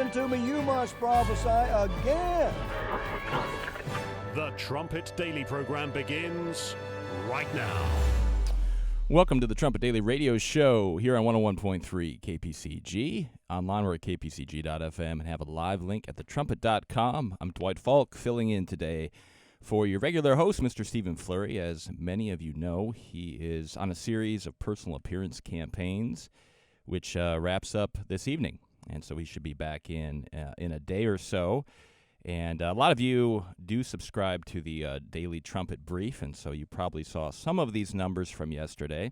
listen to me, you must prophesy again. The Trumpet Daily program begins right now. Welcome to the Trumpet Daily radio show here on 101.3 KPCG. Online, we're at kpcg.fm and have a live link at thetrumpet.com. I'm Dwight Falk, filling in today for your regular host, Mr. Stephen Fleury. As many of you know, he is on a series of personal appearance campaigns, which wraps up this evening. And so he should be back in a day or so. And a lot of you do subscribe to the Daily Trumpet Brief, and so you probably saw some of these numbers from yesterday.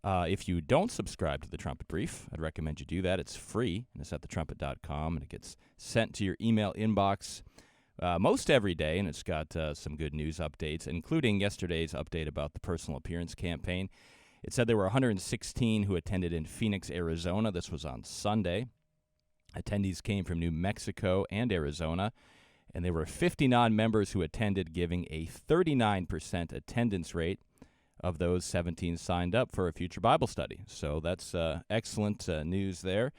If you don't subscribe to the Trumpet Brief, I'd recommend you do that. It's free, and it's at thetrumpet.com, and it gets sent to your email inbox most every day, and it's got some good news updates, including yesterday's update about the personal appearance campaign. It said there were 116 who attended in Phoenix, Arizona. This was on Sunday. Attendees came from New Mexico and Arizona, and there were 50 non-members who attended, giving a 39% attendance rate of those 17 signed up for a future Bible study. So that's excellent news there.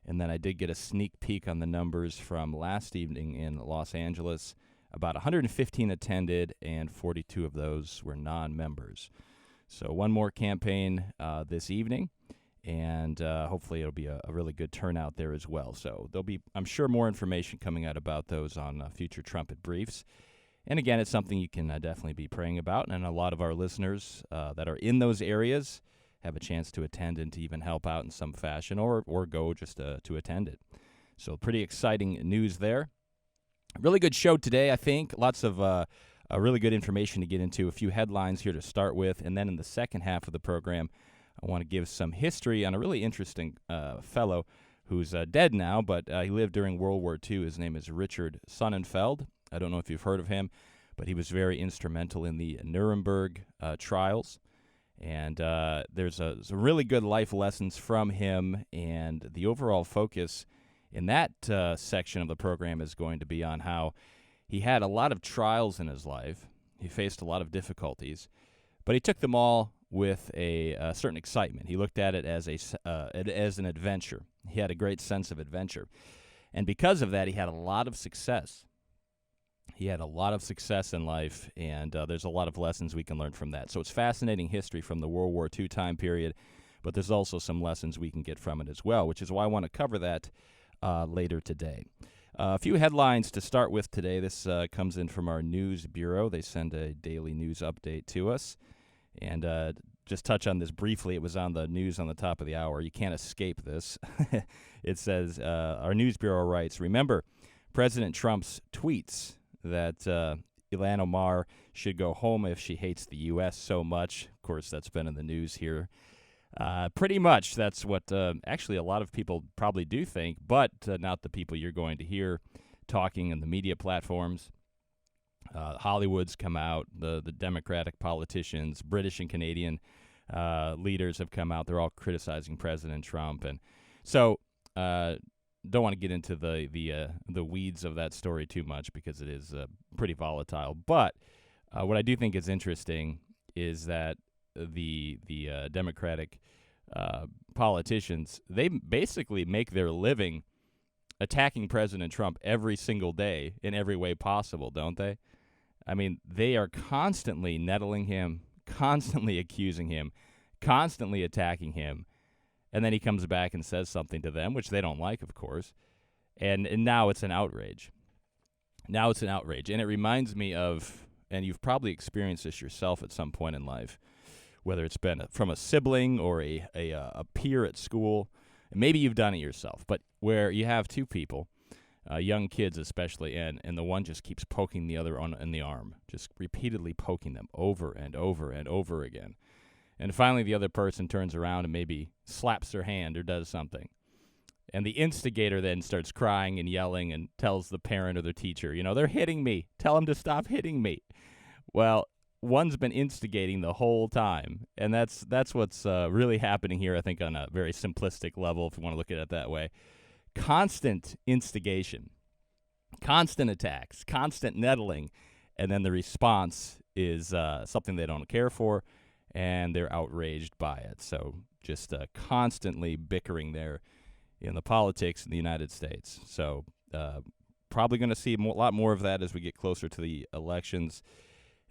And then I did get a sneak peek on the numbers from last evening in Los Angeles. About 115 attended, and 42 of those were non-members. So one more campaign this evening. And hopefully it'll be a really good turnout there as well. So there'll be, I'm sure, more information coming out about those on future Trumpet Briefs. And again, it's something you can definitely be praying about. And a lot of our listeners that are in those areas have a chance to attend and to even help out in some fashion or go just to attend it. So pretty exciting news there. Really good show today, I think. Lots of really good information to get into. A few headlines here to start with. And then in the second half of the program, I want to give some history on a really interesting fellow who's dead now, but he lived during World War II. His name is Richard Sonnenfeldt. I don't know if you've heard of him, but he was very instrumental in the Nuremberg trials. And there's some really good life lessons from him, and the overall focus in that section of the program is going to be on how he had a lot of trials in his life. He faced a lot of difficulties, but he took them all with a certain excitement. He looked at it as an adventure. He had a great sense of adventure. And because of that, he had a lot of success. He had a lot of success in life, and there's a lot of lessons we can learn from that. So it's fascinating history from the World War II time period, but there's also some lessons we can get from it as well, which is why I want to cover that later today. A few headlines to start with today. This comes in from our news bureau. They send a daily news update to us. And just touch on this briefly. It was on the news on the top of the hour. You can't escape this. It says, our news bureau writes, remember President Trump's tweets that Ilhan Omar should go home if she hates the U.S. so much. Of course, that's been in the news here. Pretty much that's what actually a lot of people probably do think, but not the people you're going to hear talking in the media platforms. Hollywood's come out, the Democratic politicians, British and Canadian leaders have come out. They're all criticizing President Trump. And so don't want to get into the weeds of that story too much because it is pretty volatile. But what I do think is interesting is that the Democratic politicians, they basically make their living attacking President Trump every single day in every way possible, don't they? I mean, they are constantly nettling him, constantly accusing him, constantly attacking him, and then he comes back and says something to them, which they don't like, of course, and now it's an outrage. Now it's an outrage, and it reminds me of, and you've probably experienced this yourself at some point in life, whether it's been from a sibling or a peer at school, and maybe you've done it yourself, but where you have two people, young kids especially, and the one just keeps poking the other in the arm, just repeatedly poking them over and over and over again. And finally the other person turns around and maybe slaps their hand or does something. And the instigator then starts crying and yelling and tells the parent or the teacher, they're hitting me. Tell them to stop hitting me. Well, one's been instigating the whole time, and that's what's really happening here, I think, on a very simplistic level, if you want to look at it that way. Constant instigation, constant attacks, constant nettling, and then the response is something they don't care for, and they're outraged by it. So just constantly bickering there in the politics in the United States. So probably going to see a lot more of that as we get closer to the elections.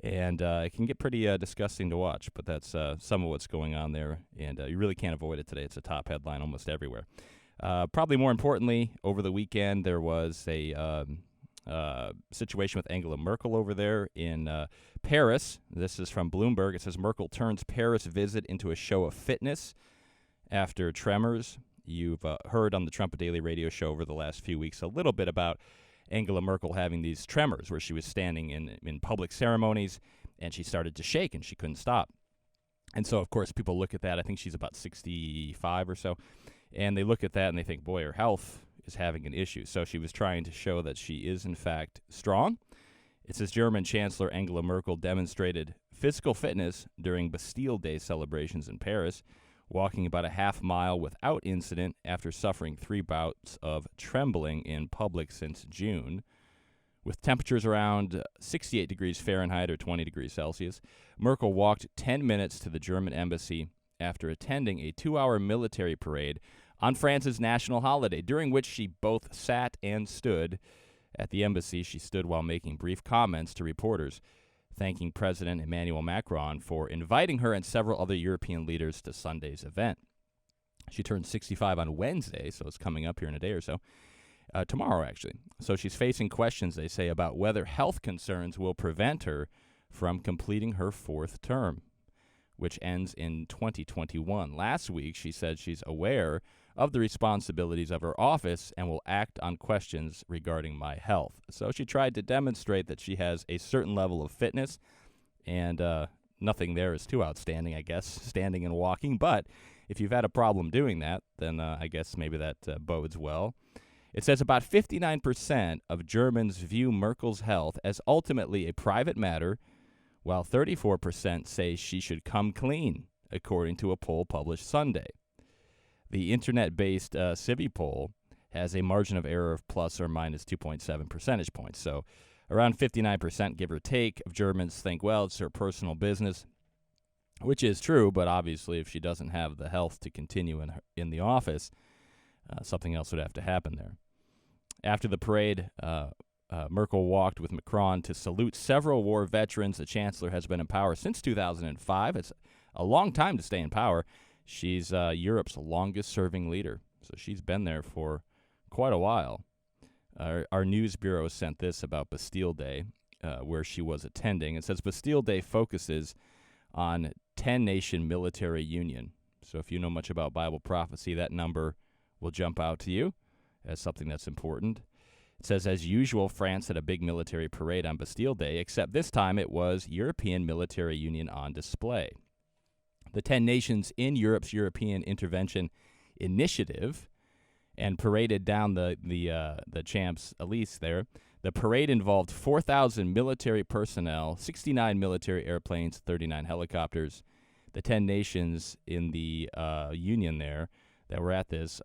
And it can get pretty disgusting to watch, but that's some of what's going on there. And you really can't avoid it today. It's a top headline almost everywhere. Probably more importantly, over the weekend, there was a situation with Angela Merkel over there in Paris. This is from Bloomberg. It says Merkel turns Paris visit into a show of fitness after tremors. You've heard on the Trumpet Daily radio show over the last few weeks a little bit about Angela Merkel having these tremors where she was standing in public ceremonies and she started to shake and she couldn't stop. And so, of course, people look at that. I think she's about 65 or so. And they look at that and they think, boy, her health is having an issue. So she was trying to show that she is, in fact, strong. It says German Chancellor Angela Merkel demonstrated physical fitness during Bastille Day celebrations in Paris, walking about a half mile without incident after suffering 3 bouts of trembling in public since June. With temperatures around 68 degrees Fahrenheit or 20 degrees Celsius, Merkel walked 10 minutes to the German embassy after attending a 2-hour military parade on France's national holiday, during which she both sat and stood. At the embassy, she stood while making brief comments to reporters, thanking President Emmanuel Macron for inviting her and several other European leaders to Sunday's event. She turned 65 on Wednesday, so it's coming up here in a day or so. Tomorrow, actually. So she's facing questions, they say, about whether health concerns will prevent her from completing her 4th term, which ends in 2021. Last week, she said she's aware of the responsibilities of her office and will act on questions regarding my health. So she tried to demonstrate that she has a certain level of fitness, and nothing there is too outstanding, I guess, standing and walking. But if you've had a problem doing that, then I guess maybe that bodes well. It says about 59% of Germans view Merkel's health as ultimately a private matter, while 34% say she should come clean, according to a poll published Sunday. The internet-based Civi poll has a margin of error of plus or minus 2.7 percentage points. So around 59%, give or take, of Germans think, well, it's her personal business, which is true, but obviously if she doesn't have the health to continue in the office, something else would have to happen there. After the parade, Merkel walked with Macron to salute several war veterans. The chancellor has been in power since 2005. It's a long time to stay in power. She's Europe's longest-serving leader, so she's been there for quite a while. Our news bureau sent this about Bastille Day, where she was attending. It says Bastille Day focuses on 10-nation military union. So if you know much about Bible prophecy, that number will jump out to you as something that's important. It says, as usual, France had a big military parade on Bastille Day, except this time it was European military union on display. The 10 nations in Europe's European Intervention Initiative and paraded down the Champs-Élysées there. The parade involved 4,000 military personnel, 69 military airplanes, 39 helicopters. The 10 nations in the union there that were at this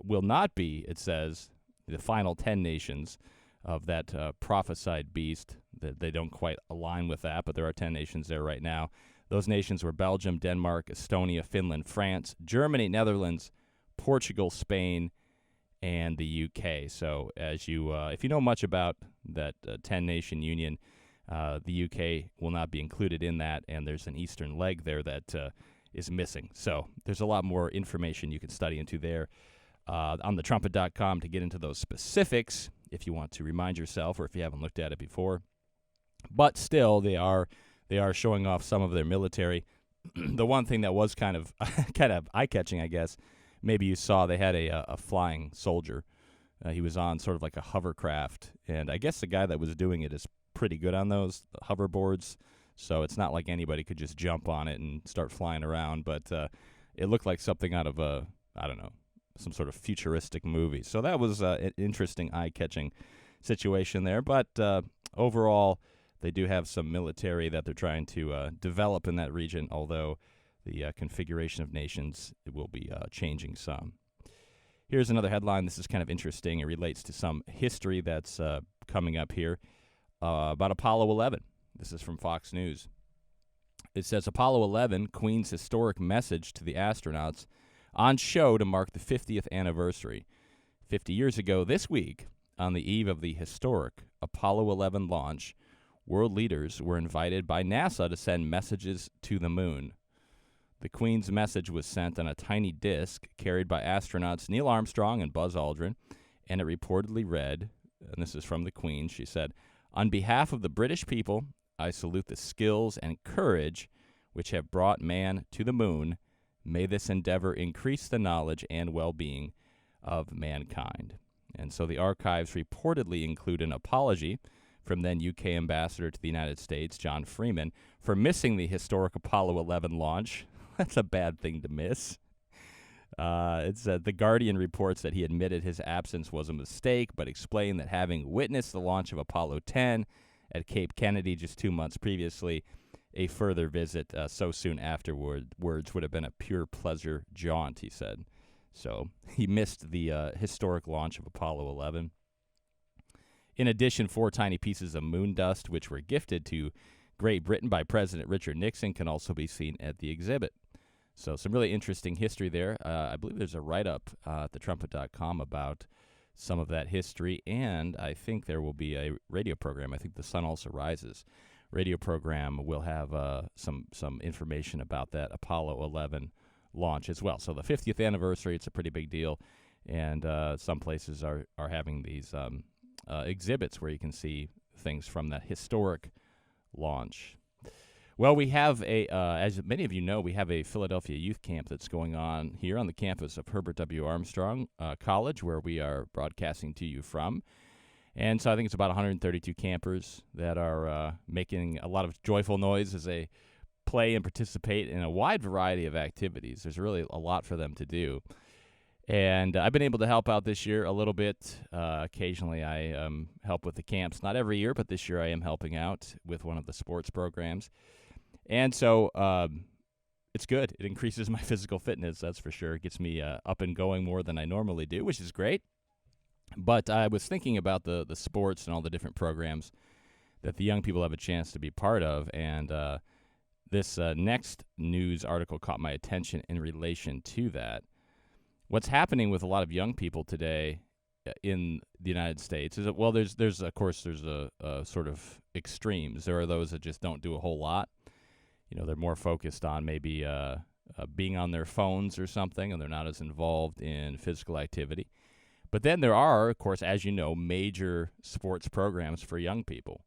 will not be, it says, the final 10 nations of that prophesied beast. They don't quite align with that, but there are 10 nations there right now. Those nations were Belgium, Denmark, Estonia, Finland, France, Germany, Netherlands, Portugal, Spain, and the UK. So as you, if you know much about that 10-nation union, the UK will not be included in that, and there's an eastern leg there that is missing. So there's a lot more information you can study into there on thetrumpet.com to get into those specifics if you want to remind yourself or if you haven't looked at it before. But still, they are showing off some of their military. The one thing that was kind of eye-catching, I guess, maybe you saw, they had a flying soldier. He was on sort of like a hovercraft, and I guess the guy that was doing it is pretty good on those hoverboards, so it's not like anybody could just jump on it and start flying around, but it looked like something out of some sort of futuristic movie. So that was an interesting, eye-catching situation there, but overall, they do have some military that they're trying to develop in that region, although the configuration of nations will be changing some. Here's another headline. This is kind of interesting. It relates to some history that's coming up here about Apollo 11. This is from Fox News. It says, Apollo 11, Queen's historic message to the astronauts on show to mark the 50th anniversary. 50 years ago this week, on the eve of the historic Apollo 11 launch, world leaders were invited by NASA to send messages to the moon. The Queen's message was sent on a tiny disc carried by astronauts Neil Armstrong and Buzz Aldrin, and it reportedly read, and this is from the Queen, she said, "On behalf of the British people, I salute the skills and courage which have brought man to the moon. May this endeavor increase the knowledge and well-being of mankind." And so the archives reportedly include an apology from then UK Ambassador to the United States, John Freeman, for missing the historic Apollo 11 launch. That's a bad thing to miss. The Guardian reports that he admitted his absence was a mistake, but explained that having witnessed the launch of Apollo 10 at Cape Kennedy just 2 months previously, a further visit so soon afterwards would have been a pure pleasure jaunt, he said. So he missed the historic launch of Apollo 11. In addition, 4 tiny pieces of moon dust, which were gifted to Great Britain by President Richard Nixon, can also be seen at the exhibit. So some really interesting history there. I believe there's a write-up at thetrumpet.com about some of that history, and I think there will be a radio program. I think The Sun Also Rises radio program will have some information about that Apollo 11 launch as well. So the 50th anniversary, it's a pretty big deal, and some places are having these exhibits where you can see things from that historic launch. Well, we have as many of you know, we have a Philadelphia youth camp that's going on here on the campus of Herbert W. Armstrong College, where we are broadcasting to you from. And so I think it's about 132 campers that are making a lot of joyful noise as they play and participate in a wide variety of activities. There's really a lot for them to do. And I've been able to help out this year a little bit. Occasionally I help with the camps. Not every year, but this year I am helping out with one of the sports programs. And so it's good. It increases my physical fitness, that's for sure. It gets me up and going more than I normally do, which is great. But I was thinking about the sports and all the different programs that the young people have a chance to be part of. And this next news article caught my attention in relation to that. What's happening with a lot of young people today in the United States is that, well, there's a sort of extremes. There are those that just don't do a whole lot. You know, they're more focused on maybe being on their phones or something, and they're not as involved in physical activity. But then there are, of course, as you know, major sports programs for young people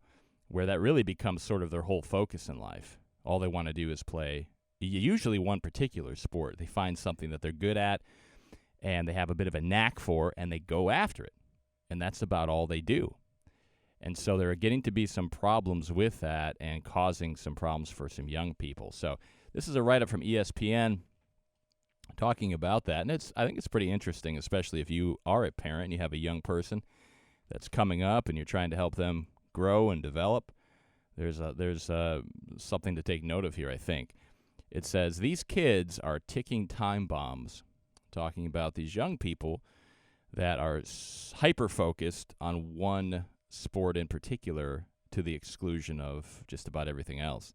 where that really becomes sort of their whole focus in life. All they want to do is play usually one particular sport. They find something that they're good at, and they have a bit of a knack for, and they go after it. And that's about all they do. And so there are getting to be some problems with that and causing some problems for some young people. So this is a write-up from ESPN talking about that. And I think it's pretty interesting, especially if you are a parent and you have a young person that's coming up and you're trying to help them grow and develop. There's something to take note of here, I think. It says, these kids are ticking time bombs, talking about these young people that are hyper-focused on one sport in particular to the exclusion of just about everything else.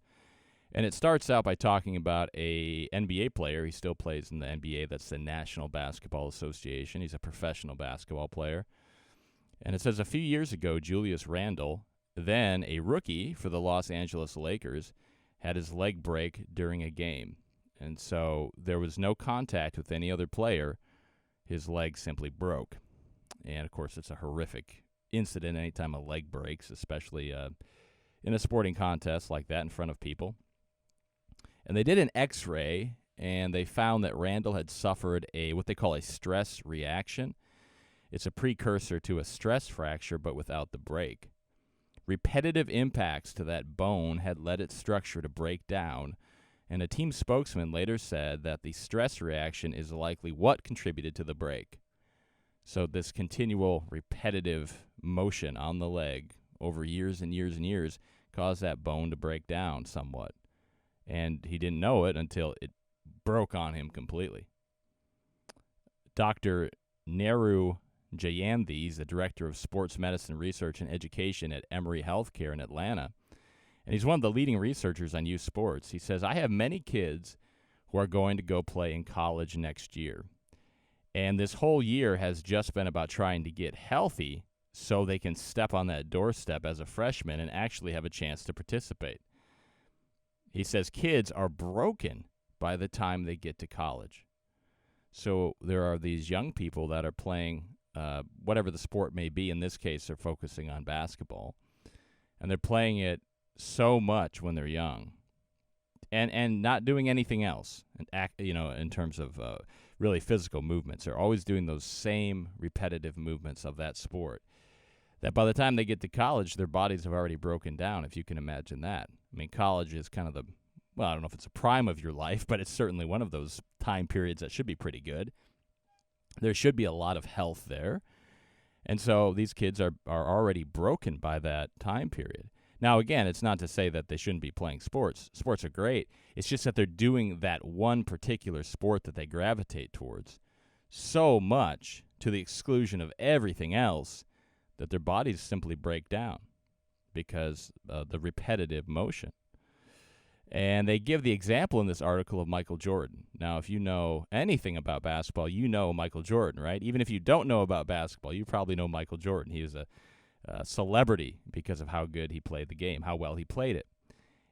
And it starts out by talking about a NBA player. He still plays in the NBA. That's the National Basketball Association. He's a professional basketball player. And it says a few years ago, Julius Randle, then a rookie for the Los Angeles Lakers, had his leg break during a game. And so there was no contact with any other player. His leg simply broke. And, of course, it's a horrific incident anytime a leg breaks, especially in a sporting contest like that in front of people. And they did an X-ray, and they found that Randall had suffered what they call a stress reaction. It's a precursor to a stress fracture, but without the break. Repetitive impacts to that bone had led its structure to break down, and a team spokesman later said that the stress reaction is likely what contributed to the break. So this continual repetitive motion on the leg over years and years and years caused that bone to break down somewhat. And he didn't know it until it broke on him completely. Dr. Neru Jayanthi is the director of sports medicine research and education at Emory Healthcare in Atlanta. And he's one of the leading researchers on youth sports. He says, I have many kids who are going to go play in college next year. And this whole year has just been about trying to get healthy so they can step on that doorstep as a freshman and actually have a chance to participate. He says kids are broken by the time they get to college. So there are these young people that are playing whatever the sport may be. In this case, they're focusing on basketball. And they're playing it so much when they're young and not doing anything else, in terms of really physical movements. They're always doing those same repetitive movements of that sport, that by the time they get to college, their bodies have already broken down, if you can imagine that. I mean, college is kind of I don't know if it's a prime of your life, but it's certainly one of those time periods that should be pretty good. There should be a lot of health there. And so these kids are already broken by that time period. Now, again, it's not to say that they shouldn't be playing sports. Sports are great. It's just that they're doing that one particular sport that they gravitate towards so much to the exclusion of everything else that their bodies simply break down because of the repetitive motion. And they give the example in this article of Michael Jordan. Now, if you know anything about basketball, you know Michael Jordan, right? Even if you don't know about basketball, you probably know Michael Jordan. He was a celebrity because of how good he played the game, how well he played it.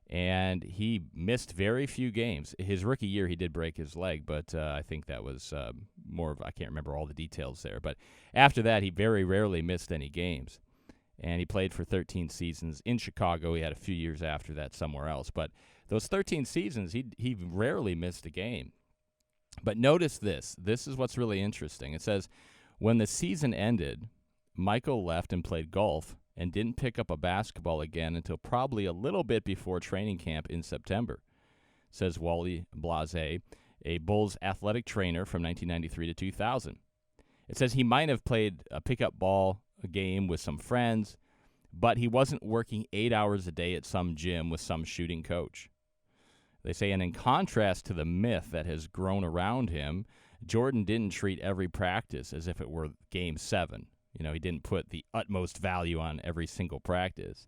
And he missed very few games. His rookie year, he did break his leg, but I think that was more of, I can't remember all the details there. But after that, he very rarely missed any games. And he played for 13 seasons in Chicago. He had a few years after that somewhere else. But those 13 seasons, he rarely missed a game. But notice this. This is what's really interesting. It says, when the season ended, Michael left and played golf and didn't pick up a basketball again until probably a little bit before training camp in September, says Wally Blase, a Bulls athletic trainer from 1993 to 2000. It says he might have played a pickup ball game with some friends, but he wasn't working 8 hours a day at some gym with some shooting coach. They say, and in contrast to the myth that has grown around him, Jordan didn't treat every practice as if it were Game 7. He didn't put the utmost value on every single practice.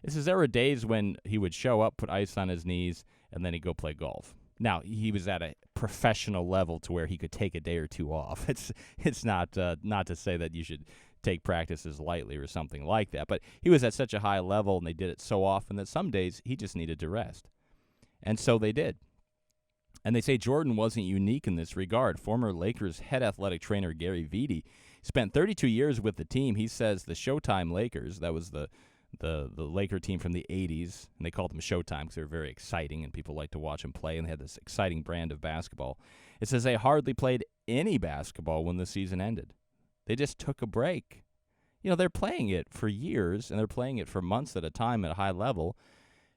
It says there were days when he would show up, put ice on his knees, and then he'd go play golf. Now, he was at a professional level to where he could take a day or two off. It's not to say that you should take practices lightly or something like that, but he was at such a high level, and they did it so often that some days he just needed to rest. And so they did. And they say Jordan wasn't unique in this regard. Former Lakers head athletic trainer Gary Vitti spent 32 years with the team. He says the Showtime Lakers, that was the Laker team from the 80s, and they called them Showtime because they were very exciting and people liked to watch them play, and they had this exciting brand of basketball. It says they hardly played any basketball when the season ended. They just took a break. They're playing it for years, and they're playing it for months at a time at a high level.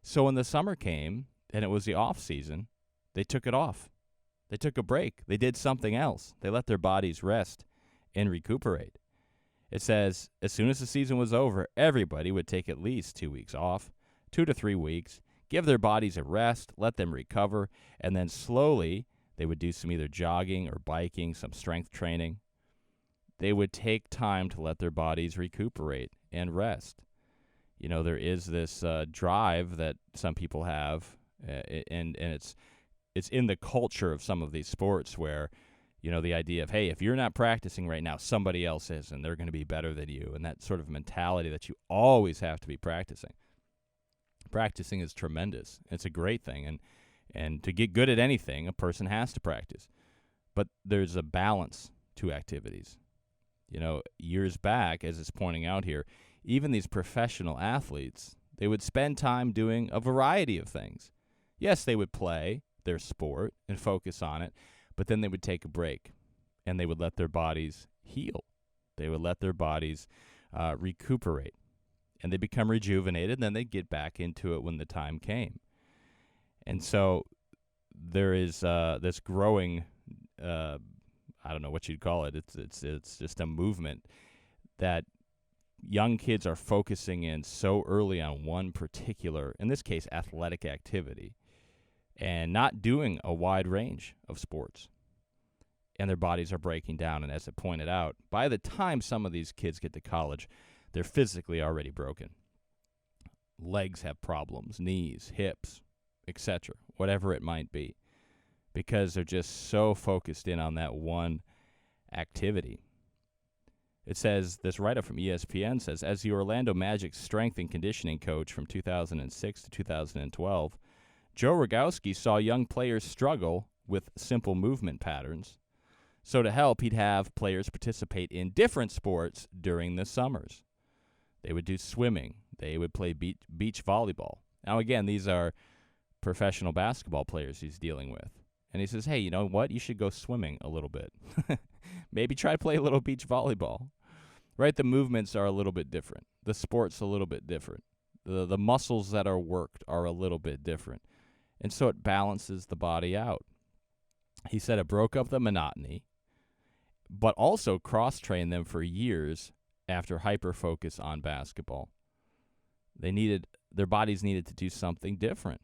So when the summer came, and it was the off season, they took it off. They took a break. They did something else. They let their bodies rest and recuperate. It says as soon as the season was over, everybody would take at least 2 weeks off, 2 to 3 weeks, give their bodies a rest, let them recover, and then slowly they would do some either jogging or biking, some strength training. They would take time to let their bodies recuperate and rest. There is this drive that some people have, and it's in the culture of some of these sports where, the idea of, hey, if you're not practicing right now, somebody else is, and they're going to be better than you, and that sort of mentality that you always have to be practicing. Practicing is tremendous. It's a great thing, and to get good at anything, a person has to practice. But there's a balance to activities. Years back, as it's pointing out here, even these professional athletes, they would spend time doing a variety of things. Yes, they would play their sport and focus on it, but then they would take a break, and they would let their bodies heal. They would let their bodies recuperate, and they become rejuvenated, and then they'd get back into it when the time came. And so there is this growing, I don't know what you'd call it. It's just a movement that young kids are focusing in so early on one particular, in this case, athletic activity, and not doing a wide range of sports. And their bodies are breaking down. And as it pointed out, by the time some of these kids get to college, they're physically already broken. Legs have problems, knees, hips, etc., whatever it might be. because they're just so focused in on that one activity. It says, this write-up from ESPN says, as the Orlando Magic's strength and conditioning coach from 2006 to 2012, Joe Rogowski saw young players struggle with simple movement patterns. So to help, he'd have players participate in different sports during the summers. They would do swimming. They would play beach volleyball. Now, again, these are professional basketball players he's dealing with. And he says, hey, you know what? You should go swimming a little bit. Maybe try to play a little beach volleyball. Right? The movements are a little bit different. The sport's a little bit different. The muscles that are worked are a little bit different. And so it balances the body out. He said it broke up the monotony, but also cross-trained them for years after hyper-focus on basketball. Their bodies needed to do something different.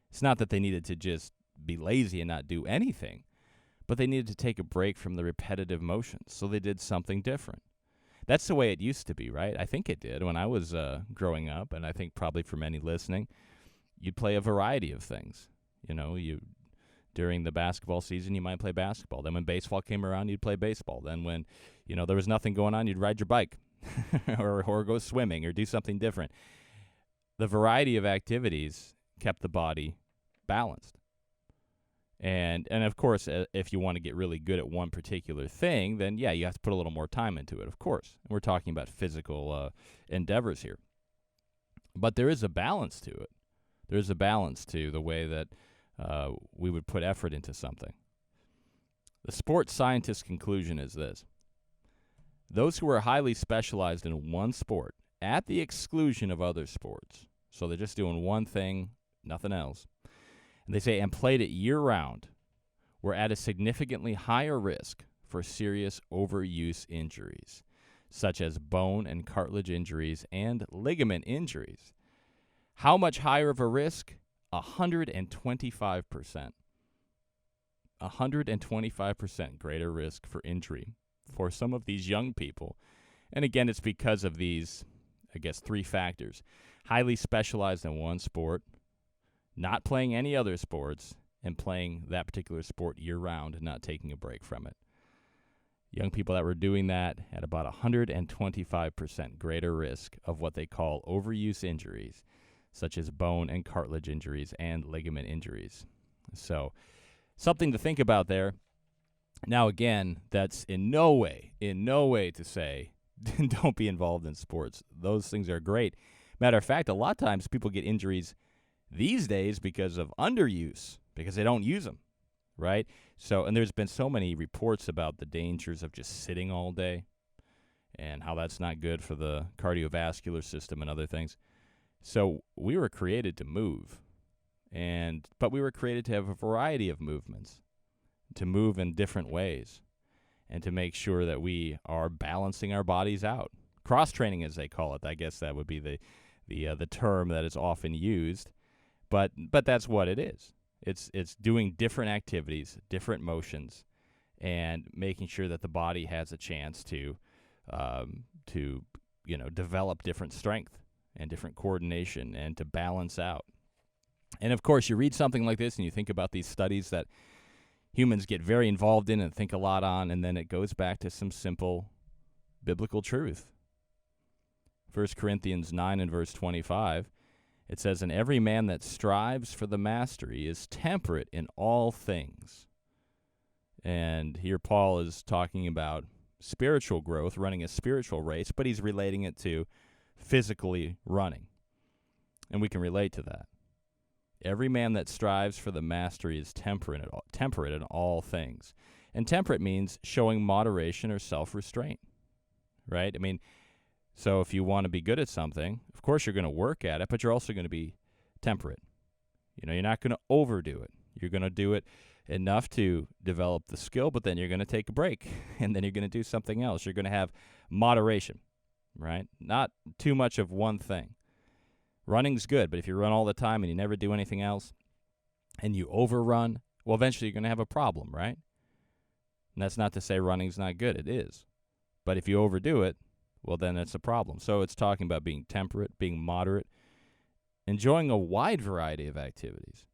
It's not that they needed to just be lazy and not do anything, but they needed to take a break from the repetitive motions, so they did something different. That's the way it used to be, right? I think it did when I was growing up, and I think probably for many listening, you'd play a variety of things. During the basketball season, you might play basketball. Then when baseball came around, you'd play baseball. Then when, there was nothing going on, you'd ride your bike or go swimming or do something different. The variety of activities kept the body balanced. And of course, if you want to get really good at one particular thing, then, yeah, you have to put a little more time into it, of course. We're talking about physical endeavors here. But there is a balance to it. There's a balance to the way that we would put effort into something. The sports scientist's conclusion is this. Those who are highly specialized in one sport at the exclusion of other sports, so they're just doing one thing, nothing else, and they say, and played it year-round, were at a significantly higher risk for serious overuse injuries, such as bone and cartilage injuries and ligament injuries. How much higher of a risk? 125%. 125% greater risk for injury for some of these young people. And again, it's because of these, I guess, three factors. Highly specialized in one sport, not playing any other sports, and playing that particular sport year-round and not taking a break from it. Young people that were doing that had about 125% greater risk of what they call overuse injuries, such as bone and cartilage injuries and ligament injuries. So, something to think about there. Now, again, that's in no way to say don't be involved in sports. Those things are great. Matter of fact, a lot of times people get injuries these days because of underuse, because they don't use them, right? So, and there's been so many reports about the dangers of just sitting all day and how that's not good for the cardiovascular system and other things. So we were created to move, but we were created to have a variety of movements, to move in different ways, and to make sure that we are balancing our bodies out. Cross-training, as they call it, I guess that would be the term that is often used, but that's what it is. It's doing different activities, different motions, and making sure that the body has a chance to develop different strength and different coordination and to balance out. And of course, you read something like this and you think about these studies that humans get very involved in and think a lot on, and then it goes back to some simple biblical truth. 1 Corinthians 9 and verse 25, it says, and every man that strives for the mastery is temperate in all things. And here Paul is talking about spiritual growth, running a spiritual race, but he's relating it to physically running. And we can relate to that. Every man that strives for the mastery is temperate in all things. And temperate means showing moderation or self-restraint, right? I mean, so if you want to be good at something, of course you're going to work at it, but you're also going to be temperate. You're not going to overdo it. You're going to do it enough to develop the skill, but then you're going to take a break, and then you're going to do something else. You're going to have moderation, right? Not too much of one thing. Running's good, but if you run all the time and you never do anything else, and you overrun, well, eventually you're going to have a problem, right? And that's not to say running's not good. It is. But if you overdo it, well, then it's a problem. So it's talking about being temperate, being moderate, enjoying a wide variety of activities.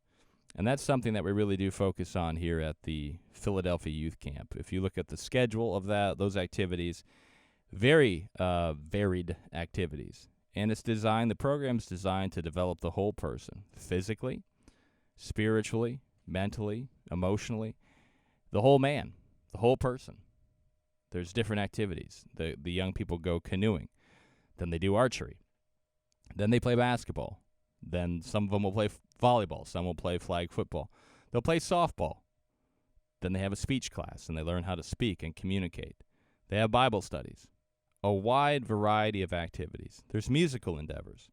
And that's something that we really do focus on here at the Philadelphia Youth Camp. If you look at the schedule of those activities, very varied activities. And the program's designed to develop the whole person, physically, spiritually, mentally, emotionally, the whole man, the whole person. There's different activities. The young people go canoeing. Then they do archery. Then they play basketball. Then some of them will play volleyball. Some will play flag football. They'll play softball. Then they have a speech class, and they learn how to speak and communicate. They have Bible studies. A wide variety of activities. There's musical endeavors.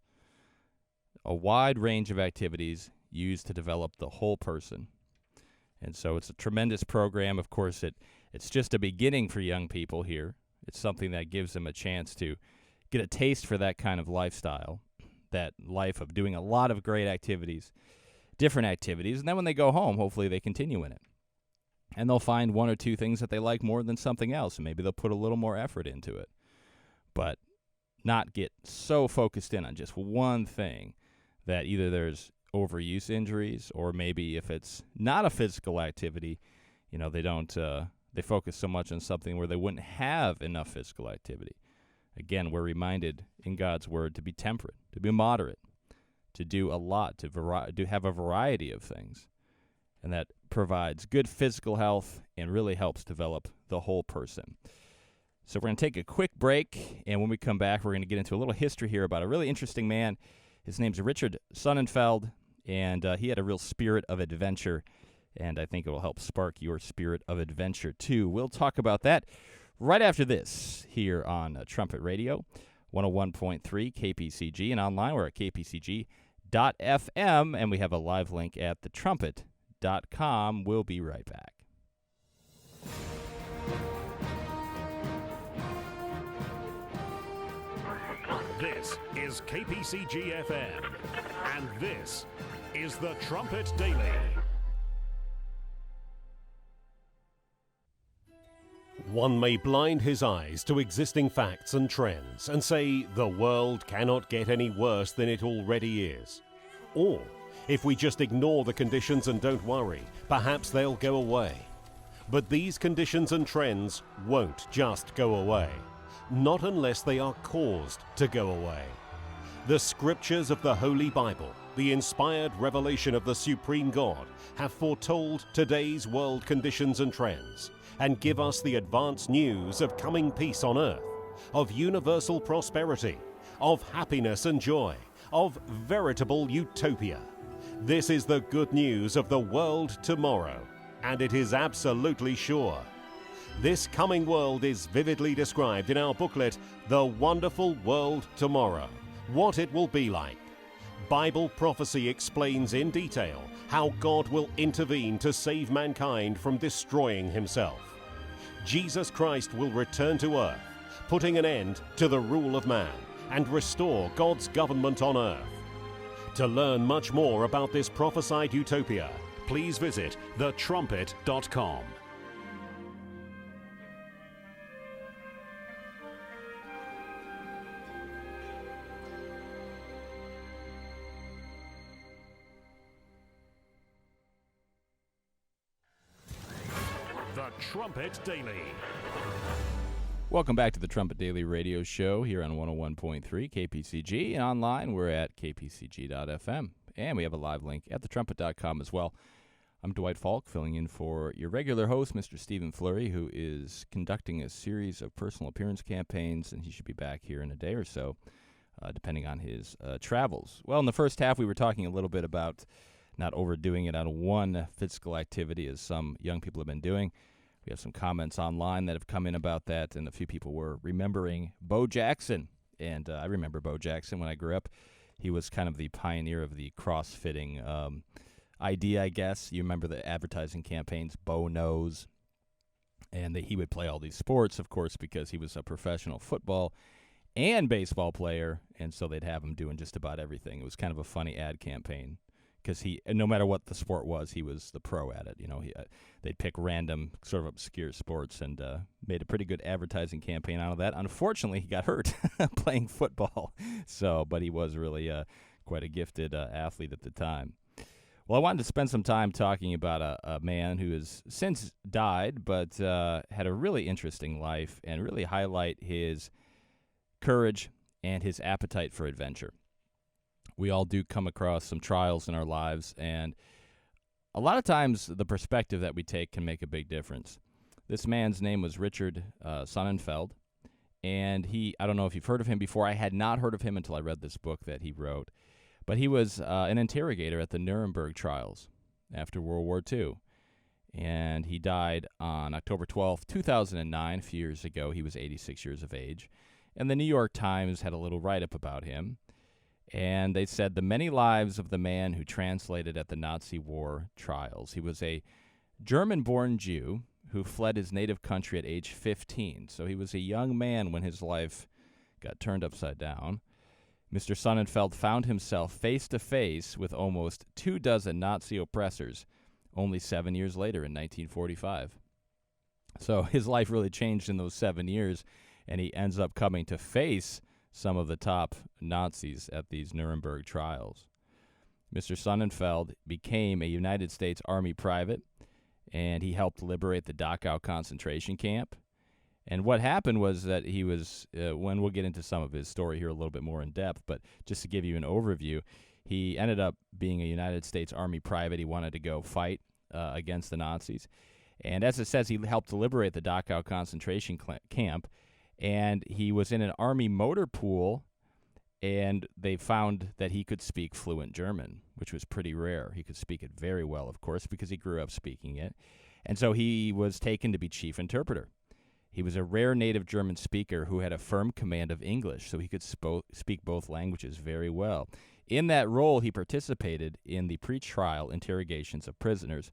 A wide range of activities used to develop the whole person. And so it's a tremendous program. Of course, it's just a beginning for young people here. It's something that gives them a chance to get a taste for that kind of lifestyle, that life of doing a lot of great activities, different activities. And then when they go home, hopefully they continue in it. And they'll find one or two things that they like more than something else, and maybe they'll put a little more effort into it. But not get so focused in on just one thing that either there's overuse injuries, or maybe if it's not a physical activity, they focus so much on something where they wouldn't have enough physical activity. Again, we're reminded in God's Word to be temperate, to be moderate, to do a lot, to have a variety of things. And that provides good physical health and really helps develop the whole person. So we're going to take a quick break, and when we come back, we're going to get into a little history here about a really interesting man. His name's Richard Sonnenfeldt, and he had a real spirit of adventure, and I think it will help spark your spirit of adventure, too. We'll talk about that right after this here on Trumpet Radio, 101.3 KPCG, and online we're at kpcg.fm, and we have a live link at thetrumpet.com. We'll be right back. This is KPCG FM, and this is the Trumpet Daily. One may blind his eyes to existing facts and trends and say the world cannot get any worse than it already is. Or, if we just ignore the conditions and don't worry, perhaps they'll go away. But these conditions and trends won't just go away. Not unless they are caused to go away. The scriptures of the Holy Bible, the inspired revelation of the Supreme God, have foretold today's world conditions and trends, and give us the advance news of coming peace on earth, of universal prosperity, of happiness and joy, of veritable utopia. This is the good news of the world tomorrow, and it is absolutely sure. This coming world is vividly described in our booklet, The Wonderful World Tomorrow, what it will be like. Bible prophecy explains in detail how God will intervene to save mankind from destroying himself. Jesus Christ will return to earth, putting an end to the rule of man and restore God's government on earth. To learn much more about this prophesied utopia, please visit thetrumpet.com. The Trumpet Daily. Welcome back to the Trumpet Daily Radio Show here on 101.3 KPCG, and online we're at kpcg.fm, and we have a live link at thetrumpet.com as well. I'm Dwight Falk, filling in for your regular host, Mr. Stephen Fleury, who is conducting a series of personal appearance campaigns, and he should be back here in a day or so, depending on his travels. Well, in the first half, we were talking a little bit about not overdoing it on one physical activity, as some young people have been doing. We have some comments online that have come in about that, and a few people were remembering Bo Jackson. And I remember Bo Jackson when I grew up. He was kind of the pioneer of the cross-fitting idea, I guess. You remember the advertising campaigns, Bo Knows. And he would play all these sports, of course, because he was a professional football and baseball player, and so they'd have him doing just about everything. It was kind of a funny ad campaign, because no matter what the sport was, he was the pro at it. You know, they'd pick random, sort of obscure sports, and made a pretty good advertising campaign out of that. Unfortunately, he got hurt playing football. But he was really quite a gifted athlete at the time. Well, I wanted to spend some time talking about a man who has since died, but had a really interesting life and really highlight his courage and his appetite for adventure. We all do come across some trials in our lives, and a lot of times the perspective that we take can make a big difference. This man's name was Richard Sonnenfeldt, and I don't know if you've heard of him before. I had not heard of him until I read this book that he wrote. But he was an interrogator at the Nuremberg trials after World War II. And he died on October 12th, 2009, a few years ago. He was 86 years of age. And the New York Times had a little write-up about him. And they said, the many lives of the man who translated at the Nazi war trials. He was a German-born Jew who fled his native country at age 15. So he was a young man when his life got turned upside down. Mr. Sonnenfeldt found himself face-to-face with almost 24 Nazi oppressors only 7 years later in 1945. So his life really changed in those 7 years, and he ends up coming to face some of the top Nazis at these Nuremberg trials. Mr. Sonnenfeldt became a United States Army private, and he helped liberate the Dachau concentration camp. And what happened was that he was, when we'll get into some of his story here a little bit more in depth, but just to give you an overview, he ended up being a United States Army private. He wanted to go fight against the Nazis. And as it says, he helped to liberate the Dachau concentration camp, and he was in an Army motor pool, and they found that he could speak fluent German, which was pretty rare. He could speak it very well, of course, because he grew up speaking it. And so he was taken to be chief interpreter. He was a rare native German speaker who had a firm command of English, so he could speak both languages very well. In that role, he participated in the pre-trial interrogations of prisoners,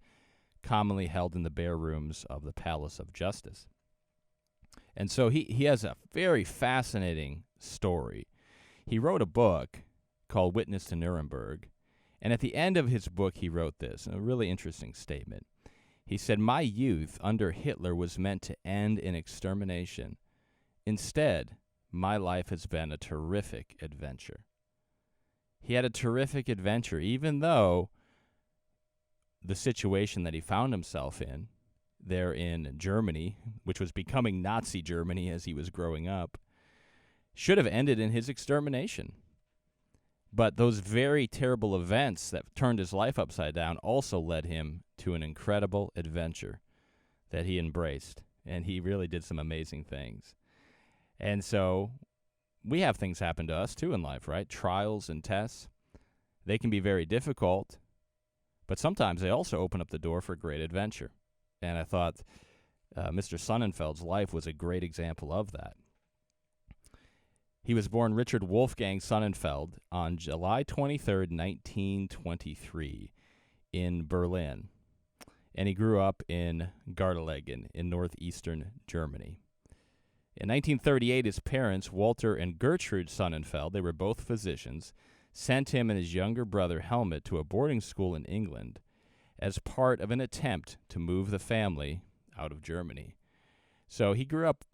commonly held in the bare rooms of the Palace of Justice. And so he has a very fascinating story. He wrote a book called Witness to Nuremberg, and at the end of his book, he wrote this, a really interesting statement. He said, "My youth under Hitler was meant to end in extermination. Instead, my life has been a terrific adventure." He had a terrific adventure, even though the situation that he found himself in, there in Germany, which was becoming Nazi Germany as he was growing up, should have ended in his extermination. But those very terrible events that turned his life upside down also led him to an incredible adventure that he embraced. And he really did some amazing things. And so we have things happen to us, too, in life, right? Trials and tests. They can be very difficult, but sometimes they also open up the door for great adventure. And I thought Mr. Sonnenfeldt's life was a great example of that. He was born Richard Wolfgang Sonnenfeldt on July 23rd, 1923 in Berlin. And he grew up in Gardelegen in northeastern Germany. In 1938, his parents, Walter and Gertrude Sonnenfeldt, they were both physicians, sent him and his younger brother Helmut to a boarding school in England as part of an attempt to move the family out of Germany. So he grew up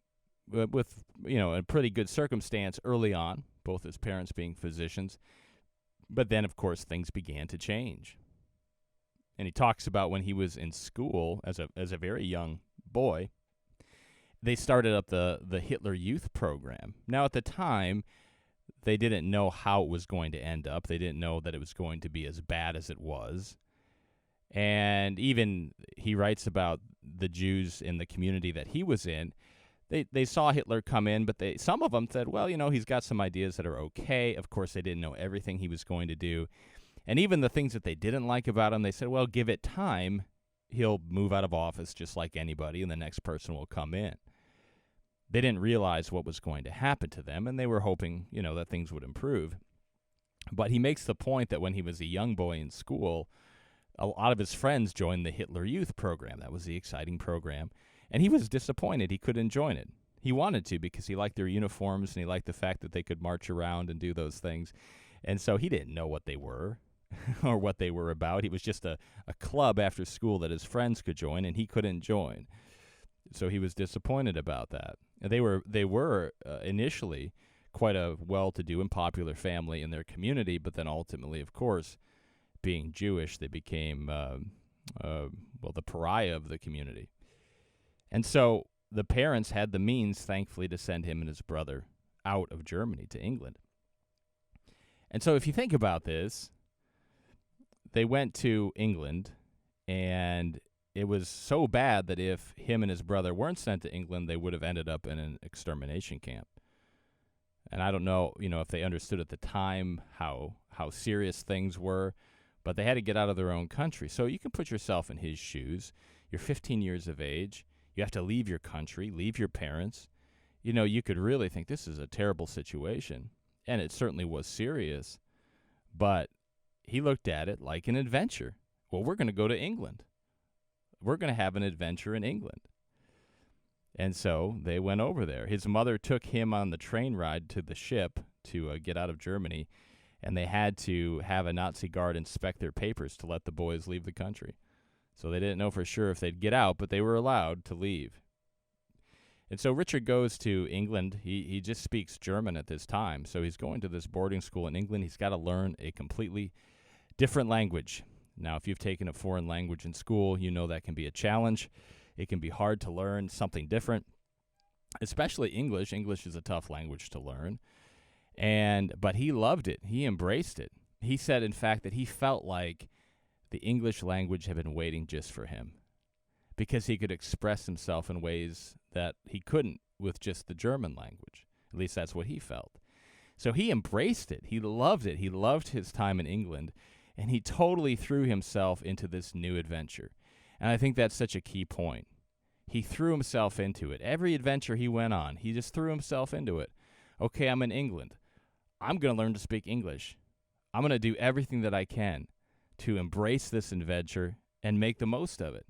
with, a pretty good circumstance early on, both his parents being physicians. But then, of course, things began to change. And he talks about when he was in school as a very young boy, they started up the Hitler Youth Program. Now, at the time, they didn't know how it was going to end up. They didn't know that it was going to be as bad as it was. And even he writes about the Jews in the community that he was in. They saw Hitler come in, but some of them said, well, he's got some ideas that are okay. Of course, they didn't know everything he was going to do. And even the things that they didn't like about him, they said, well, give it time. He'll move out of office just like anybody, and the next person will come in. They didn't realize what was going to happen to them, and they were hoping, that things would improve. But he makes the point that when he was a young boy in school, a lot of his friends joined the Hitler Youth Program. That was the exciting program. And he was disappointed he couldn't join it. He wanted to because he liked their uniforms and he liked the fact that they could march around and do those things. And so he didn't know what they were or what they were about. He was just a club after school that his friends could join, and he couldn't join. So he was disappointed about that. And they were initially quite a well-to-do and popular family in their community, but then ultimately, of course, being Jewish, they became, the pariah of the community. And so the parents had the means, thankfully, to send him and his brother out of Germany to England. And so if you think about this, they went to England, and it was so bad that if him and his brother weren't sent to England, they would have ended up in an extermination camp. And I don't know, if they understood at the time how serious things were, but they had to get out of their own country. So you can put yourself in his shoes. You're 15 years of age. You have to leave your country, leave your parents. You could really think this is a terrible situation. And it certainly was serious. But he looked at it like an adventure. Well, we're going to go to England. We're going to have an adventure in England. And so they went over there. His mother took him on the train ride to the ship to get out of Germany, and they had to have a Nazi guard inspect their papers to let the boys leave the country. So they didn't know for sure if they'd get out, but they were allowed to leave. And so Richard goes to England. He just speaks German at this time, so he's going to this boarding school in England. He's got to learn a completely different language. Now, if you've taken a foreign language in school, you know that can be a challenge. It can be hard to learn something different, especially English. English is a tough language to learn. But he loved it. He embraced it. He said, in fact, that he felt like the English language had been waiting just for him because he could express himself in ways that he couldn't with just the German language. At least that's what he felt. So he embraced it. He loved it. He loved his time in England. And he totally threw himself into this new adventure. And I think that's such a key point. He threw himself into it. Every adventure he went on, he just threw himself into it. Okay, I'm in England. I'm going to learn to speak English. I'm going to do everything that I can to embrace this adventure and make the most of it.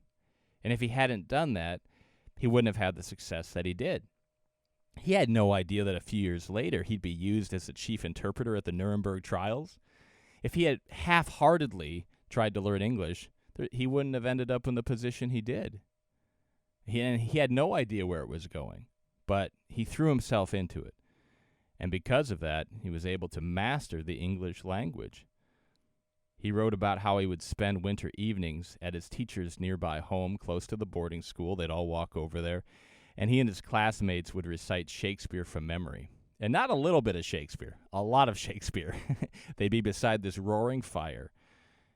And if he hadn't done that, he wouldn't have had the success that he did. He had no idea that a few years later he'd be used as the chief interpreter at the Nuremberg trials. If he had half-heartedly tried to learn English, he wouldn't have ended up in the position he did. He had no idea where it was going, but he threw himself into it. And because of that, he was able to master the English language. He wrote about how he would spend winter evenings at his teacher's nearby home close to the boarding school. They'd all walk over there, and he and his classmates would recite Shakespeare from memory. And not a little bit of Shakespeare, a lot of Shakespeare. They'd be beside this roaring fire.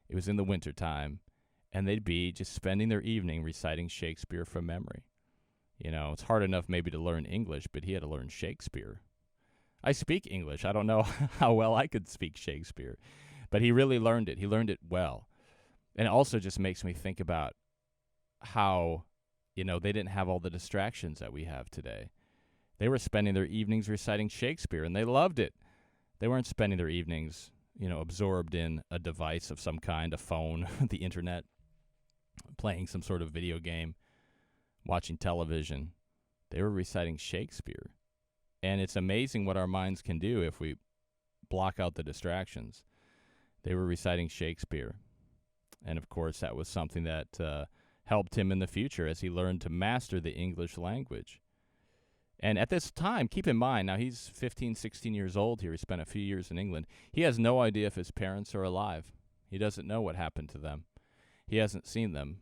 It was in the wintertime, and they'd be just spending their evening reciting Shakespeare from memory. It's hard enough maybe to learn English, but he had to learn Shakespeare. I speak English. I don't know how well I could speak Shakespeare, but he really learned it. He learned it well. And it also just makes me think about how, they didn't have all the distractions that we have today. They were spending their evenings reciting Shakespeare, and they loved it. They weren't spending their evenings, absorbed in a device of some kind, a phone, the internet, playing some sort of video game, watching television. They were reciting Shakespeare. And it's amazing what our minds can do if we block out the distractions. They were reciting Shakespeare. And, of course, that was something that helped him in the future as he learned to master the English language. And at this time, keep in mind, now he's 15, 16 years old here. He spent a few years in England. He has no idea if his parents are alive. He doesn't know what happened to them. He hasn't seen them.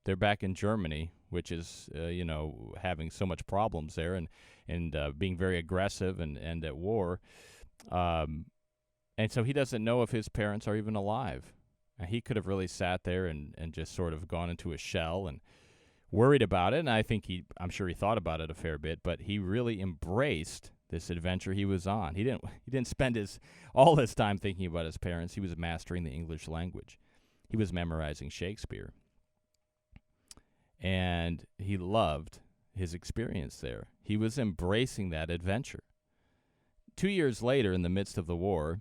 They're back in Germany, which is, having so much problems there and being very aggressive and at war. And so he doesn't know if his parents are even alive. And he could have really sat there and just sort of gone into a shell and worried about it, and I'm sure he thought about it a fair bit, but he really embraced this adventure he was on. He didn't spend all his time thinking about his parents. He was mastering the English language. He was memorizing Shakespeare. And he loved his experience there. He was embracing that adventure. 2 years later, in the midst of the war,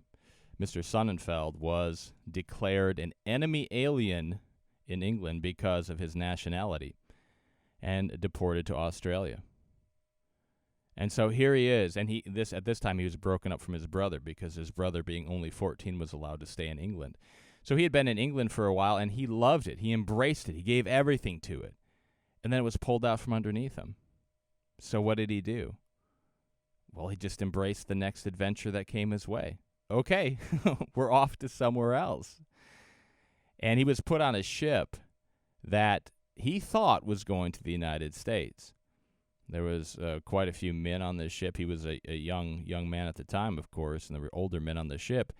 Mr. Sonnenfeldt was declared an enemy alien in England because of his nationality, and deported to Australia. And so here he is, and at this time he was broken up from his brother because his brother, being only 14, was allowed to stay in England. So he had been in England for a while, and he loved it. He embraced it. He gave everything to it. And then it was pulled out from underneath him. So what did he do? Well, he just embraced the next adventure that came his way. Okay, we're off to somewhere else. And he was put on a ship that he thought was going to the United States. There was quite a few men on this ship. He was a young man at the time, of course, and there were older men on the ship.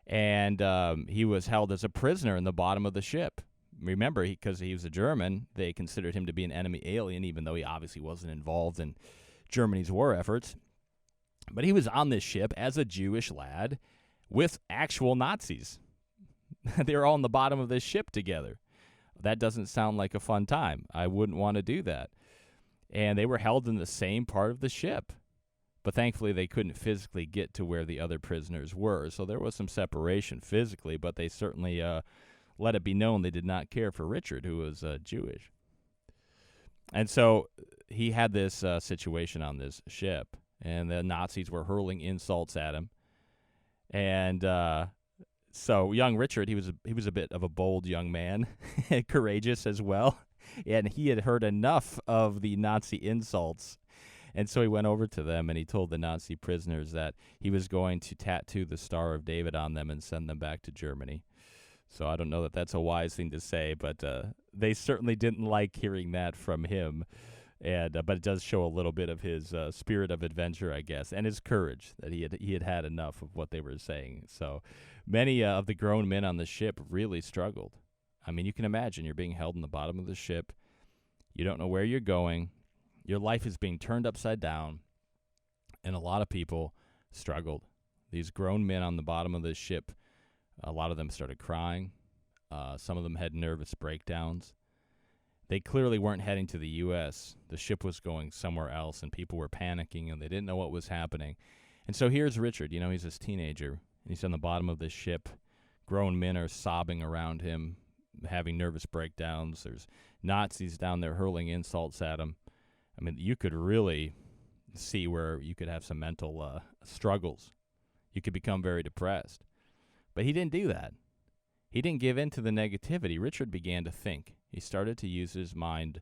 And he was held as a prisoner in the bottom of the ship. Remember, because he was a German, they considered him to be an enemy alien, even though he obviously wasn't involved in Germany's war efforts. But he was on this ship as a Jewish lad with actual Nazis. They were all on the bottom of this ship together. That doesn't sound like a fun time. I wouldn't want to do that. And they were held in the same part of the ship. But thankfully, they couldn't physically get to where the other prisoners were. So there was some separation physically, but they certainly let it be known they did not care for Richard, who was Jewish. And so he had this situation on this ship, and the Nazis were hurling insults at him. And so young Richard, he was a bit of a bold young man, courageous as well, and he had heard enough of the Nazi insults. And so he went over to them and he told the Nazi prisoners that he was going to tattoo the Star of David on them and send them back to Germany. So I don't know that that's a wise thing to say, but they certainly didn't like hearing that from him. And but it does show a little bit of his spirit of adventure, I guess, and his courage that he had enough of what they were saying. So many of the grown men on the ship really struggled. I mean, you can imagine you're being held in the bottom of the ship. You don't know where you're going. Your life is being turned upside down, and a lot of people struggled. These grown men on the bottom of this ship, a lot of them started crying. Some of them had nervous breakdowns. They clearly weren't heading to the U.S. The ship was going somewhere else, and people were panicking, and they didn't know what was happening. And so here's Richard. He's this teenager, and he's on the bottom of this ship. Grown men are sobbing around him, having nervous breakdowns. There's Nazis down there hurling insults at him. I mean, you could really see where you could have some mental struggles. You could become very depressed. But he didn't do that. He didn't give in to the negativity. Richard began to think. He started to use his mind,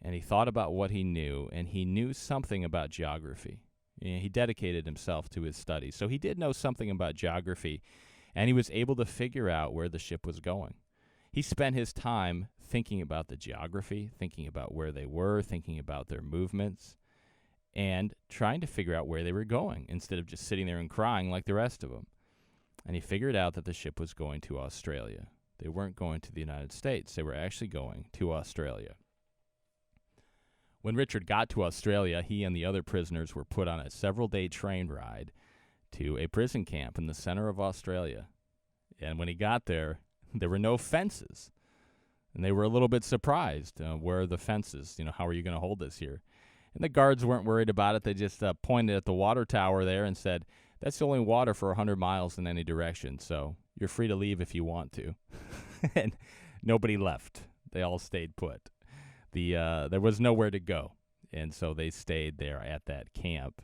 and he thought about what he knew, and he knew something about geography. He dedicated himself to his studies. So he did know something about geography, and he was able to figure out where the ship was going. He spent his time thinking about the geography, thinking about where they were, thinking about their movements, and trying to figure out where they were going instead of just sitting there and crying like the rest of them. And he figured out that the ship was going to Australia. They weren't going to the United States. They were actually going to Australia. When Richard got to Australia, he and the other prisoners were put on a several-day train ride to a prison camp in the center of Australia. And when he got there, there were no fences. And they were a little bit surprised. Where are the fences? How are you going to hold this here? And the guards weren't worried about it. They just pointed at the water tower there and said, that's the only water for 100 miles in any direction, so you're free to leave if you want to. And nobody left. They all stayed put. There was nowhere to go, and so they stayed there at that camp.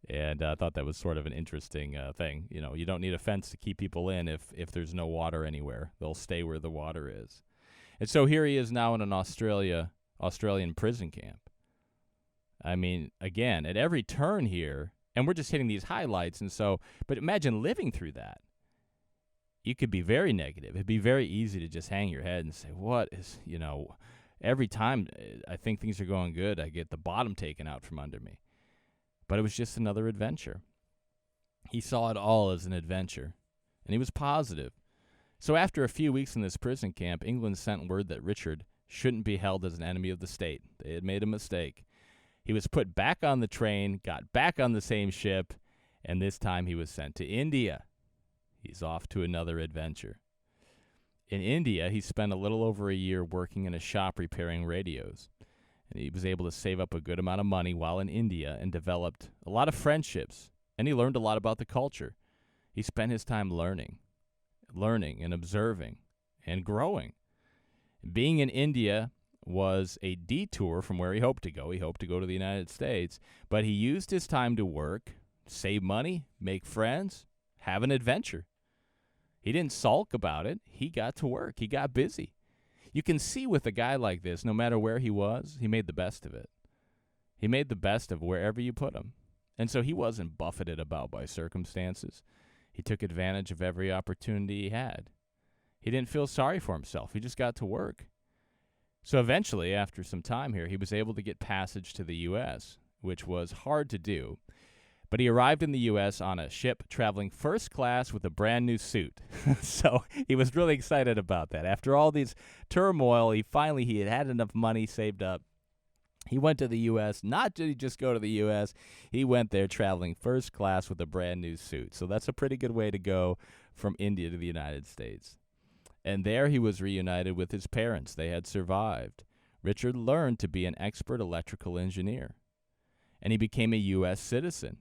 And I thought that was sort of an interesting thing. You don't need a fence to keep people in if there's no water anywhere. They'll stay where the water is. And so here he is now in an Australian prison camp. I mean, again, at every turn here, and we're just hitting these highlights, but imagine living through that. You could be very negative. It'd be very easy to just hang your head and say, what is, every time I think things are going good, I get the bottom taken out from under me. But it was just another adventure. He saw it all as an adventure, and he was positive. So after a few weeks in this prison camp, England sent word that Richard shouldn't be held as an enemy of the state. They had made a mistake. He was put back on the train, got back on the same ship, and this time he was sent to India. He's off to another adventure. In India, he spent a little over a year working in a shop repairing radios. And he was able to save up a good amount of money while in India and developed a lot of friendships. And he learned a lot about the culture. He spent his time learning and observing and growing. Being in India was a detour from where he hoped to go. He hoped to go to the United States, but he used his time to work, save money, make friends, have an adventure. He didn't sulk about it. He got to work. He got busy. You can see with a guy like this, no matter where he was, he made the best of it. He made the best of wherever you put him. And so he wasn't buffeted about by circumstances. He took advantage of every opportunity he had. He didn't feel sorry for himself. He just got to work. So eventually, after some time here, he was able to get passage to the U.S., which was hard to do. But he arrived in the U.S. on a ship traveling first class with a brand new suit. So he was really excited about that. After all these turmoil, he had enough money saved up. He went to the U.S. Not did he just go to the U.S., he went there traveling first class with a brand new suit. So that's a pretty good way to go from India to the United States. And there he was reunited with his parents. They had survived. Richard learned to be an expert electrical engineer. And he became a U.S. citizen.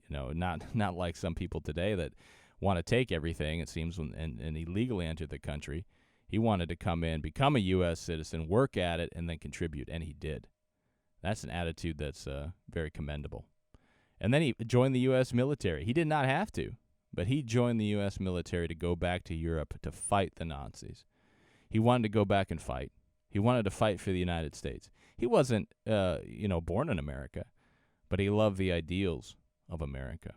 You know, not like some people today that want to take everything, it seems, and illegally enter the country. He wanted to come in, become a U.S. citizen, work at it, and then contribute, and he did. That's an attitude that's very commendable. And then he joined the U.S. military. He did not have to. But he joined the U.S. military to go back to Europe to fight the Nazis. He wanted to go back and fight. He wanted to fight for the United States. He wasn't, born in America, but he loved the ideals of America,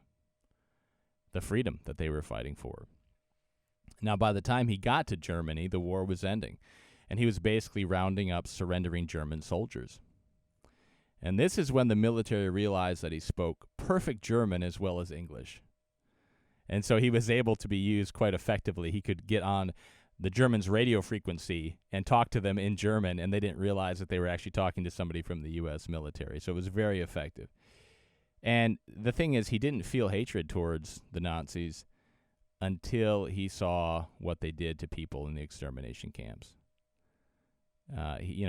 the freedom that they were fighting for. Now, by the time he got to Germany, the war was ending, and he was basically rounding up surrendering German soldiers. And this is when the military realized that he spoke perfect German as well as English. And so he was able to be used quite effectively. He could get on the Germans' radio frequency and talk to them in German, and they didn't realize that they were actually talking to somebody from the U.S. military. So it was very effective. And the thing is, he didn't feel hatred towards the Nazis until he saw what they did to people in the extermination camps. He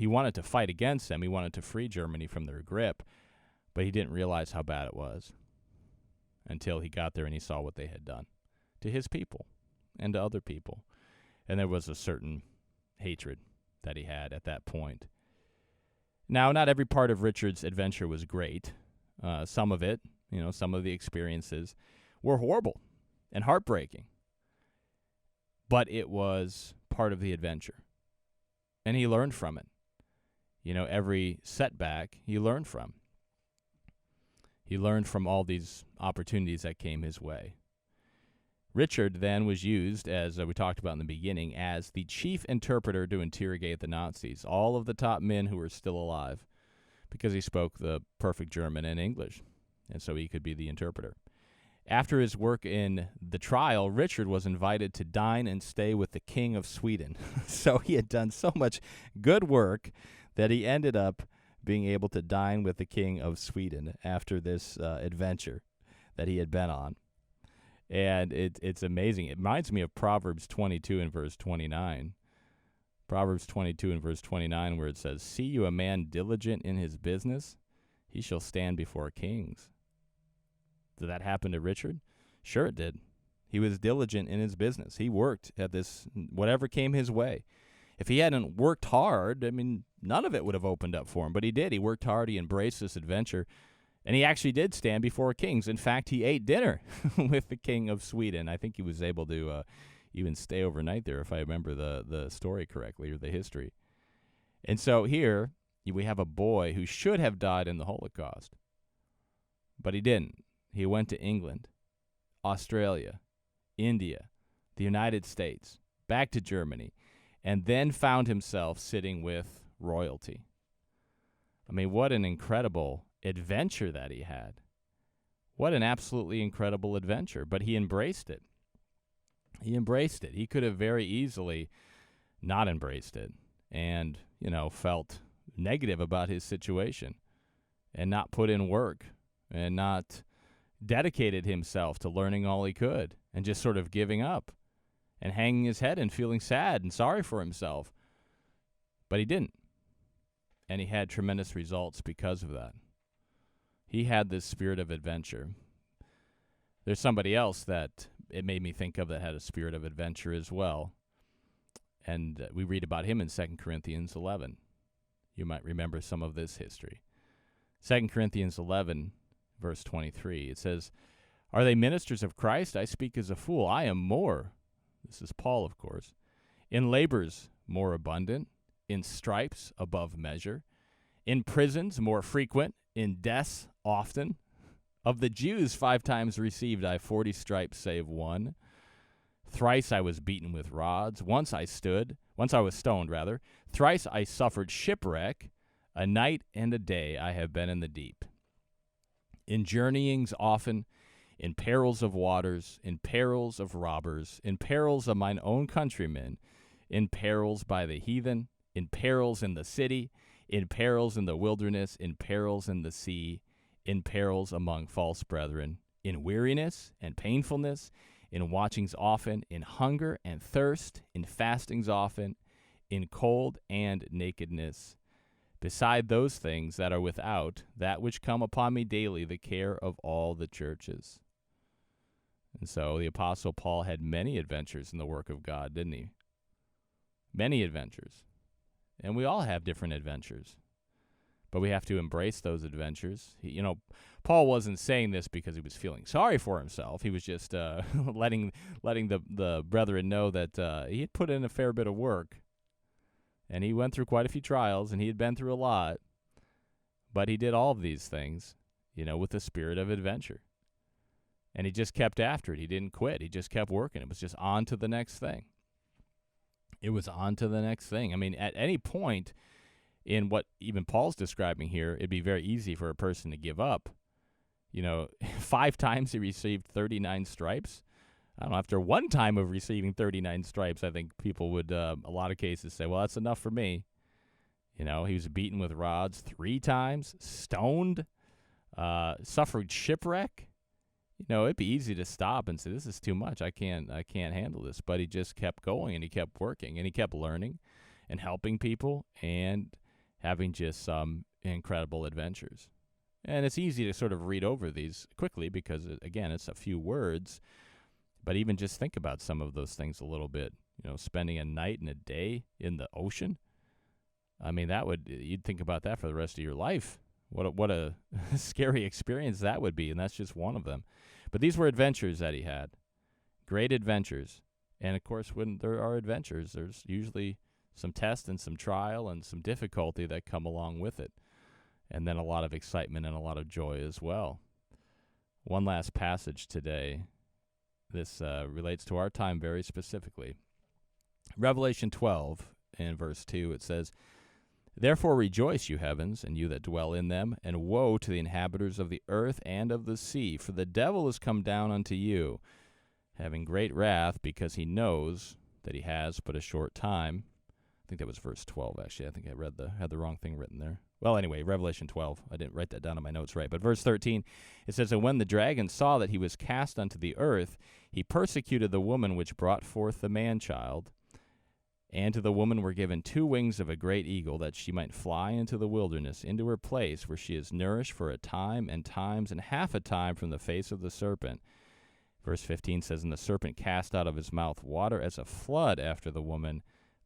wanted to fight against them. He wanted to free Germany from their grip, but he didn't realize how bad it was until he got there and he saw what they had done to his people and to other people. And there was a certain hatred that he had at that point. Now, not every part of Richard's adventure was great. Some of it, some of the experiences were horrible and heartbreaking. But it was part of the adventure. And he learned from it. Every setback he learned from. He learned from all these opportunities that came his way. Richard then was used, as we talked about in the beginning, as the chief interpreter to interrogate the Nazis, all of the top men who were still alive, because he spoke the perfect German and English, and so he could be the interpreter. After his work in the trial, Richard was invited to dine and stay with the King of Sweden. So he had done so much good work that he ended up being able to dine with the King of Sweden after this adventure that he had been on. And it's amazing. It reminds me of Proverbs 22 and verse 29. Proverbs 22 and verse 29, where it says, "See you a man diligent in his business, he shall stand before kings." Did that happen to Richard? Sure it did. He was diligent in his business. He worked at this, whatever came his way. If he hadn't worked hard, none of it would have opened up for him. But he did. He worked hard. He embraced this adventure. And he actually did stand before kings. In fact, he ate dinner with the King of Sweden. I think he was able to even stay overnight there, if I remember the story correctly, or the history. And so here we have a boy who should have died in the Holocaust. But he didn't. He went to England, Australia, India, the United States, back to Germany, and then found himself sitting with royalty. What an incredible adventure that he had. What an absolutely incredible adventure. But he embraced it. He embraced it. He could have very easily not embraced it and, felt negative about his situation and not put in work and not dedicated himself to learning all he could and just sort of giving up and hanging his head and feeling sad and sorry for himself. But he didn't. And he had tremendous results because of that. He had this spirit of adventure. There's somebody else that it made me think of that had a spirit of adventure as well. And we read about him in 2 Corinthians 11. You might remember some of this history. 2 Corinthians 11, verse 23, it says, "Are they ministers of Christ? I speak as a fool. I am more," this is Paul, of course, "in labors more abundant, in stripes above measure, in prisons more frequent, in deaths often. Of the Jews 5 times received I 40 stripes save one. Thrice I was beaten with rods. Once I was stoned, rather. Thrice I suffered shipwreck. A night and a day I have been in the deep. In journeyings often, in perils of waters, in perils of robbers, in perils of mine own countrymen, in perils by the heathen, in perils in the city, in perils in the wilderness, in perils in the sea, in perils among false brethren, in weariness and painfulness, in watchings often, in hunger and thirst, in fastings often, in cold and nakedness. Beside those things that are without, that which come upon me daily, the care of all the churches. And so the Apostle Paul had many adventures in the work of God, didn't he? Many adventures. And we all have different adventures. But we have to embrace those adventures. Paul wasn't saying this because he was feeling sorry for himself. He was just letting the brethren know that he had put in a fair bit of work. And he went through quite a few trials, and he had been through a lot. But he did all of these things, with the spirit of adventure. And he just kept after it. He didn't quit. He just kept working. It was just on to the next thing. It was on to the next thing. I mean, at any point in what even Paul's describing here, it'd be very easy for a person to give up. 5 times he received 39 stripes. I don't know, after one time of receiving 39 stripes, I think people would, a lot of cases, say, well, that's enough for me. He was beaten with rods 3 times, stoned, suffered shipwreck. It'd be easy to stop and say, this is too much. I can't handle this. But he just kept going, and he kept working, and he kept learning and helping people and having just some incredible adventures. And it's easy to sort of read over these quickly because, again, it's a few words. But even just think about some of those things a little bit. Spending a night and a day in the ocean. I mean, you'd think about that for the rest of your life. What a scary experience that would be, and that's just one of them. But these were adventures that he had. Great adventures. And, of course, when there are adventures, there's usually some test and some trial and some difficulty that come along with it. And then a lot of excitement and a lot of joy as well. One last passage today. This relates to our time very specifically. Revelation 12, in verse 2, it says, Therefore rejoice, you heavens, and you that dwell in them, and woe to the inhabitants of the earth and of the sea, for the devil is come down unto you, having great wrath, because he knows that he has but a short time. I think that was verse 12, actually. I think I had the wrong thing written there. Well, anyway, Revelation 12. I didn't write that down in my notes right. But verse 13, it says, And when the dragon saw that he was cast unto the earth, he persecuted the woman which brought forth the man-child. And to the woman were given 2 wings of a great eagle, that she might fly into the wilderness, into her place, where she is nourished for a time and times and half a time from the face of the serpent. Verse 15 says, And the serpent cast out of his mouth water as a flood after the woman,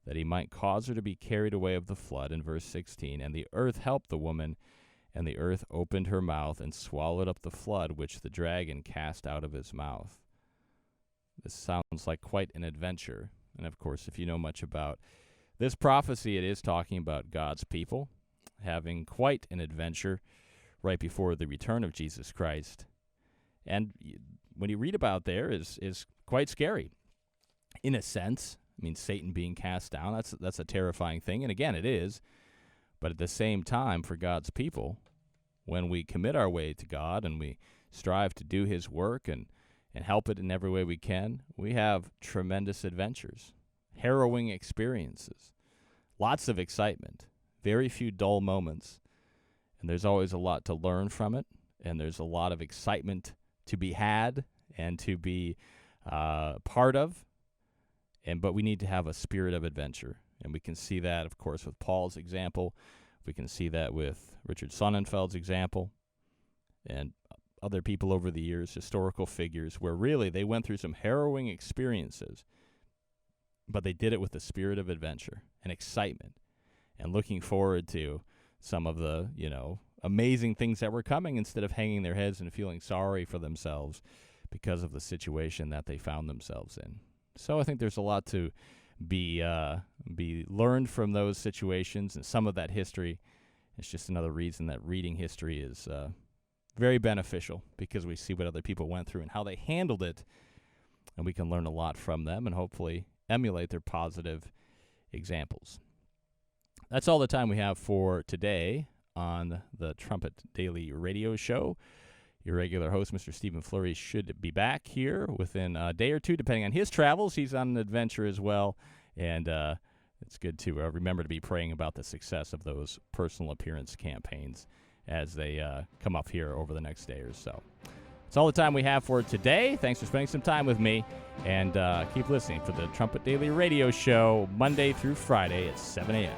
that he might cause her to be carried away of the flood. In verse 16, And the earth helped the woman, and the earth opened her mouth and swallowed up the flood which the dragon cast out of his mouth. This sounds like quite an adventure. And, of course, if you know much about this prophecy, it is talking about God's people having quite an adventure right before the return of Jesus Christ. And when you read about there is quite scary in a sense. I mean, Satan being cast down, that's a terrifying thing. And, again, it is. But at the same time, for God's people, when we commit our way to God and we strive to do his work and help it in every way we can, we have tremendous adventures, harrowing experiences, lots of excitement, very few dull moments, and there's always a lot to learn from it, and there's a lot of excitement to be had and to be part of, but we need to have a spirit of adventure, and we can see that, of course, with Paul's example. We can see that with Richard Sonnenfeld's example, and other people over the years, historical figures, where really they went through some harrowing experiences, but they did it with a spirit of adventure and excitement and looking forward to some of the, amazing things that were coming instead of hanging their heads and feeling sorry for themselves because of the situation that they found themselves in. So I think there's a lot to be learned from those situations and some of that history. It's just another reason that reading history is very beneficial, because we see what other people went through and how they handled it and we can learn a lot from them and hopefully emulate their positive examples. That's all the time we have for today on the Trumpet Daily Radio Show. Your regular host, Mr. Stephen Fleury, should be back here within a day or two, depending on his travels. He's on an adventure as well, and it's good to remember to be praying about the success of those personal appearance campaigns as they come up here over the next day or so. That's all the time we have for today. Thanks for spending some time with me, and keep listening for the Trumpet Daily Radio Show Monday through Friday at 7 a.m.